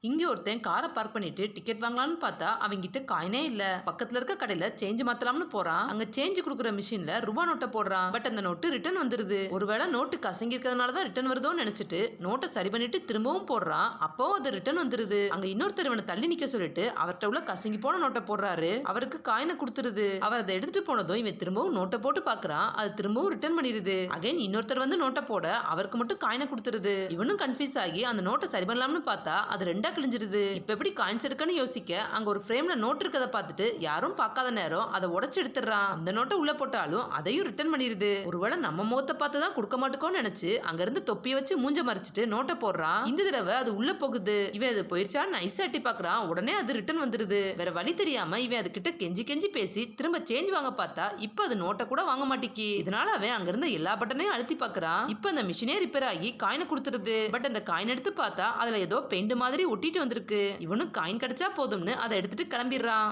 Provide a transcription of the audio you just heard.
இங்க ஒருத்தன் காரை பார்க் பண்ணிட்டு டிக்கெட் வாங்கலாம்னு பார்த்தா அவங்கிட்ட காயினே இல்ல. பக்கத்துல இருக்க கடையில சேஞ்ச் மாத்தலாம்னு போறான். அங்க சேஞ்ச் குடுக்குற மிஷின்ல ரூபா நோட்டை போடுறான். பட் அந்த நோட்டு ரிட்டர்ன் வந்துருது. ஒருவேளை நோட்டு கசங்கி இருக்கிறதுனாலதான் ரிட்டர்ன் வருதோன்னு நினைச்சிட்டு நோட்டை சரி பண்ணிட்டு திரும்பவும் போடுறான். அப்பவும் அது ரிட்டர்ன் வந்துருது. அங்க இன்னொருத்தர் இவனை தள்ளி நிக்க சொல்லிட்டு அவர்கிட்ட உள்ள கசங்கி போன நோட்டை போடுறாரு. அவருக்கு காயினை கொடுத்துருது. அவர் அதை எடுத்துட்டு போனதும் இவன் திரும்பவும் நோட்டை போட்டு பாக்குறான். அது திரும்பவும் ரிட்டர்ன் பண்ணிருது. அகைன் இன்னொருத்தர் வந்து நோட்டை போட அவருக்கு மட்டும் காயினை கொடுத்துருது. இவனும் கன்ஃபியூஸ் ஆகி அந்த நோட்டை சரி பண்ணலாம்னு பார்த்தா அது ரெண்டா கிழிஞ்சிருது. இப்ப எப்படி காயின்ஸ் எடுக்கன்னு யோசிக்க அங்க ஒரு ஃப்ரேம்ல நோட் இருக்கதை பார்த்துட்டு யாரும் பார்க்காத நேரம் அதை உடைச்சு எடுத்துறான். அந்த நோட்டை உள்ள போட்டாலும் அதையும் ரிட்டர்ன் பண்ணிருது. ஒருவேளை நம்ம முகத்தை பார்த்து தான் கொடுக்க மாட்டோம்னு நினைச்சு அங்க இருந்து தொப்பியை வச்சு மூஞ்ச மறைச்சிட்டு நோட்டை போடுறான். இந்த தடவை அது உள்ள போகுது. இவன் அது போயிருச்சா நைஸா எட்டி பாக்குறான். உடனே அது ரிட்டர்ன் வந்துருது. வேற வழி தெரியாம இவன் அது கிட்ட கெஞ்சி கெஞ்சி பேசி திரும்ப சேஞ்ச் வாங்க பார்த்தா இப்ப அது நோட்டை கூட வாங்க மாட்டேங்கி. இதனால அவன் அங்க இருந்த எல்லா பட்டனையும் அழுத்தி பாக்குறான். இப்ப அந்த மிஷினே ரிப்பேர் ஆகி காயினை கொடுத்துருது. பட் அந்த காயின் எடுத்து பார்த்தா அதுல ஏதோ பெயிண்ட் மாதிரி ஒட்டிட்டு வந்திருக்கு. இவனும் காயின் கிடைச்சா போதும்னு அதை எடுத்துட்டு கிளம்பிடுறான்.